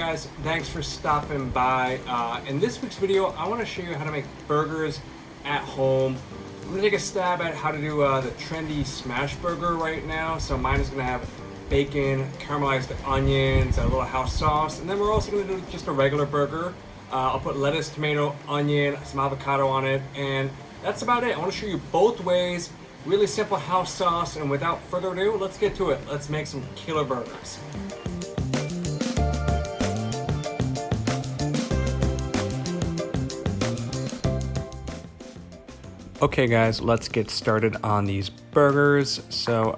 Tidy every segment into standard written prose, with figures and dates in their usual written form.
guys, thanks for stopping by. In this week's video, I want to show you how to make burgers at home. I'm going to take a stab at how to do the trendy smash burger right now. So mine is going to have bacon, caramelized onions, a little house sauce, and then we're also going to do just a regular burger. I'll put lettuce, tomato, onion, some avocado on it, and that's about it. I want to show you both ways. Really simple house sauce, and without further ado, let's get to it. Let's make some killer burgers. Okay guys, let's get started on these burgers. So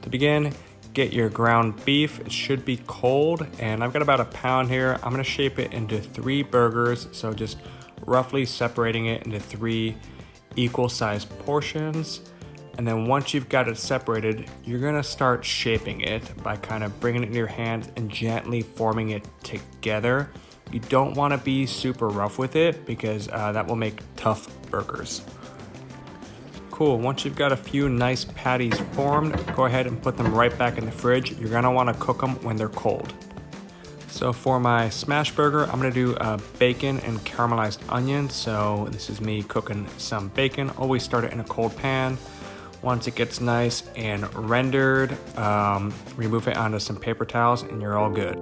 to begin, get your ground beef. It should be cold, and I've got about a pound here. I'm gonna shape it into 3 burgers, so just roughly separating it into 3 equal sized portions. And then once you've got it separated, you're gonna start shaping it by kind of bringing it in your hand and gently forming it together. You don't want to be super rough with it because that will make tough burgers. Cool, once you've got a few nice patties formed, go ahead and put them right back in the fridge. You're gonna want to cook them when they're cold. So for my smash burger, I'm gonna do bacon and caramelized onions. So this is me cooking some bacon. Always start it in a cold pan. Once it gets nice and rendered, remove it onto some paper towels and you're all good.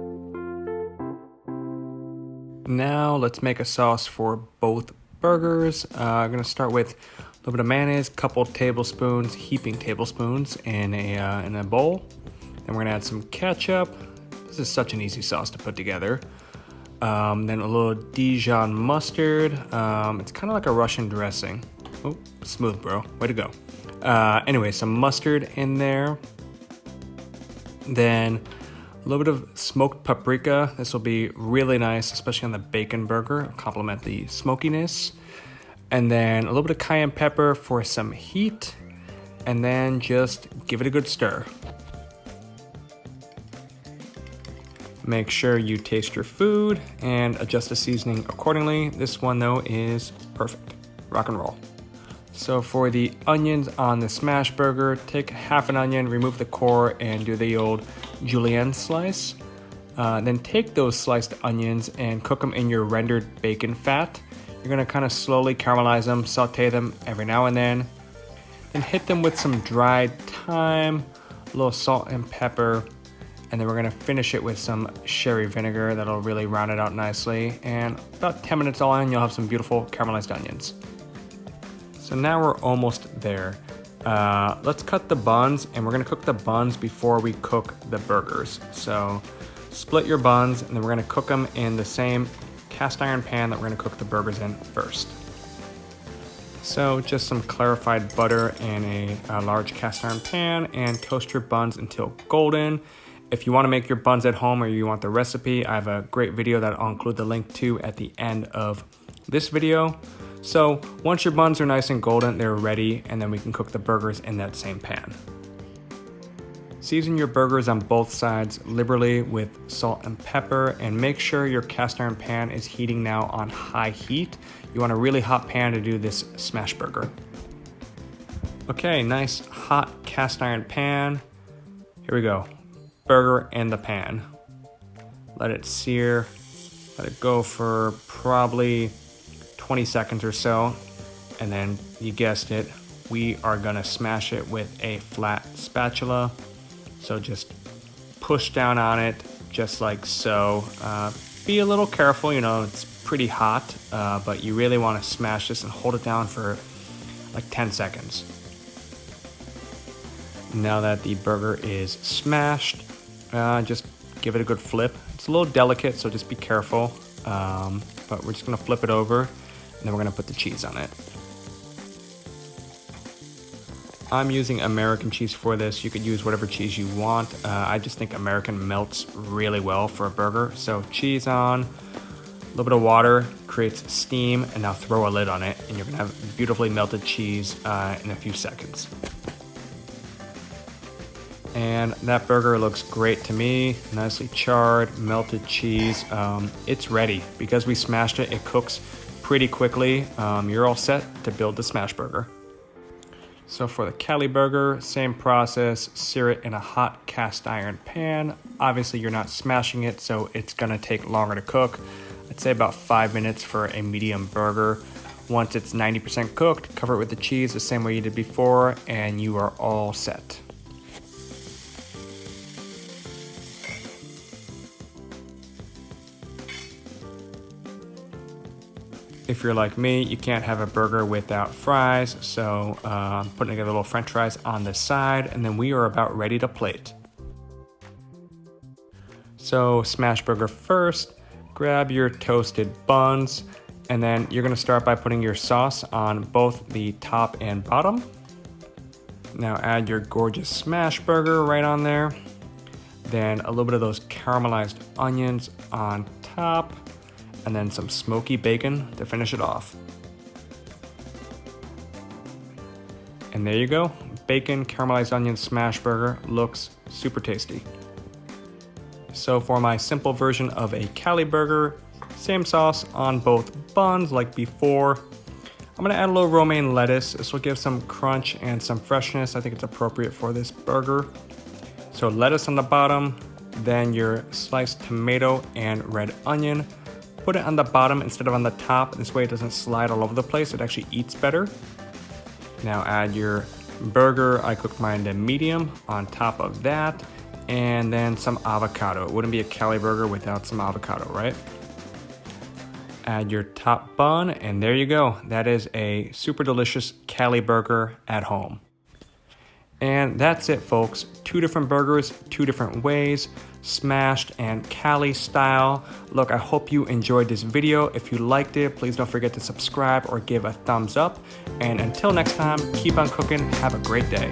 Now let's make a sauce for both burgers. I'm gonna start with a little bit of mayonnaise, couple tablespoons, heaping tablespoons in a bowl. Then we're gonna add some ketchup. This is such an easy sauce to put together. Then a little Dijon mustard. It's kind of like a Russian dressing. Oh, smooth, bro. Way to go. Anyway, some mustard in there. Then a little bit of smoked paprika. This will be really nice, especially on the bacon burger. Complement the smokiness. And then a little bit of cayenne pepper for some heat. And then just give it a good stir. Make sure you taste your food and adjust the seasoning accordingly. This one though is perfect. Rock and roll. So for the onions on the smash burger, take half an onion, remove the core, and do the old julienne slice. Then take those sliced onions and cook them in your rendered bacon fat. You're gonna kind of slowly caramelize them, saute them every now and then. Then hit them with some dried thyme, a little salt and pepper, and then we're gonna finish it with some sherry vinegar. That'll really round it out nicely. And about 10 minutes all in, you'll have some beautiful caramelized onions. So now we're almost there. Let's cut the buns, and we're gonna cook the buns before we cook the burgers. So split your buns, and then we're gonna cook them in the same cast iron pan that we're gonna cook the burgers in first. So just some clarified butter in a large cast iron pan, and toast your buns until golden. If you wanna make your buns at home or you want the recipe, I have a great video that I'll include the link to at the end of this video. So once your buns are nice and golden, they're ready, and then we can cook the burgers in that same pan. Season your burgers on both sides liberally with salt and pepper, and make sure your cast iron pan is heating now on high heat. You want a really hot pan to do this smash burger. Okay, nice hot cast iron pan. Here we go. Burger in the pan. Let it sear. Let it go for probably 20 seconds or so, and then you guessed it, we are gonna smash it with a flat spatula. So just push down on it just like so. Be a little careful, you know, it's pretty hot, but you really want to smash this and hold it down for like 10 seconds. Now that the burger is smashed, just give it a good flip. It's a little delicate, so just be careful, but we're just gonna flip it over, and then we're gonna put the cheese on it. I'm using American cheese for this. You could use whatever cheese you want. I just think American melts really well for a burger. So cheese on, a little bit of water, creates steam, and now throw a lid on it, and you're gonna have beautifully melted cheese in a few seconds. And that burger looks great to me. Nicely charred, melted cheese. It's ready. Because we smashed it, it cooks pretty quickly. You're all set to build the smash burger. So for the Cali burger, same process, sear it in a hot cast iron pan. Obviously you're not smashing it, so it's gonna take longer to cook. I'd say about 5 minutes for a medium burger. Once it's 90% cooked, cover it with the cheese the same way you did before, and you are all set. If you're like me, you can't have a burger without fries, so I'm putting together little french fries on the side, and then we are about ready to plate. So smash burger first, grab your toasted buns, and then you're gonna start by putting your sauce on both the top and bottom. Now add your gorgeous smash burger right on there. Then a little bit of those caramelized onions on top, and then some smoky bacon to finish it off. And there you go, bacon caramelized onion smash burger looks super tasty. So for my simple version of a Cali burger, same sauce on both buns like before. I'm gonna add a little romaine lettuce. This will give some crunch and some freshness. I think it's appropriate for this burger. So lettuce on the bottom, then your sliced tomato and red onion. Put it on the bottom instead of on the top. This way it doesn't slide all over the place. It actually eats better. Now add your burger. I cooked mine to medium on top of that. And then some avocado. It wouldn't be a Cali burger without some avocado, right? Add your top bun, and there you go. That is a super delicious Cali burger at home. And that's it, folks. 2 different burgers, 2 different ways, smashed and Cali style. Look, I hope you enjoyed this video. If you liked it, please don't forget to subscribe or give a thumbs up. And until next time, keep on cooking. Have a great day.